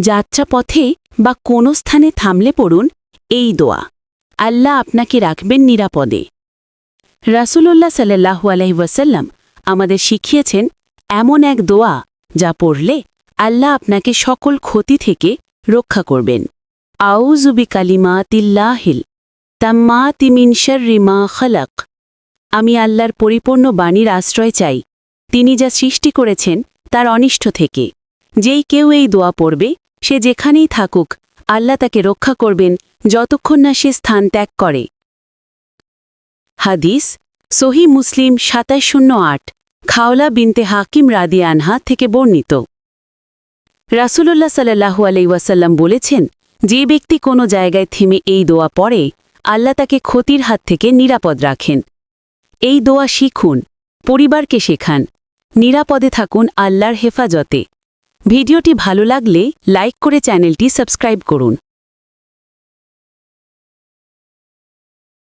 যাত্রাপথে বা কোনো স্থানে থামলে পড়ুন এই দোয়া। আল্লাহ আপনাকে রাখবেন নিরাপদে। রাসূলুল্লাহ সাল্লাল্লাহু আলাইহি ওয়াসাল্লাম আমাদের শিখিয়েছেন এমন এক দোয়া যা পড়লে আল্লাহ আপনাকে সকল ক্ষতি থেকে রক্ষা করবেন। আউযু বিকালিমাতিল্লাহিল তাম্মাতি মিন শাররি মা খালাক। আমি আল্লাহর পরিপূর্ণ বাণীর আশ্রয় চাই, তিনি যা সৃষ্টি করেছেন তার অনিষ্ট থেকে। যেই কেউ এই দোয়া পড়বে সে যেখানেই থাকুক আল্লাহ তাকে রক্ষা করবেন যতক্ষণ না সে স্থান ত্যাগ করে। হাদিস সহিহ মুসলিম ২৭08 খাওলা বিনতে হাকিম রাদিয়া আনহা থেকে বর্ণিত। রাসূলুল্লাহ সাল্লাল্লাহু আলাইহি ওয়াসাল্লাম বলেছেন, যে ব্যক্তি কোনো জায়গায় থেমে এই দোয়া পড়ে আল্লাহ তাকে ক্ষতির হাত থেকে নিরাপদ রাখেন। এই দোয়া শিখুন, পরিবারকে শেখান, নিরাপদে থাকুন আল্লাহর হেফাজতে। ভিডিওটি ভালো লাগলে লাইক করে চ্যানেলটি সাবস্ক্রাইব করুন।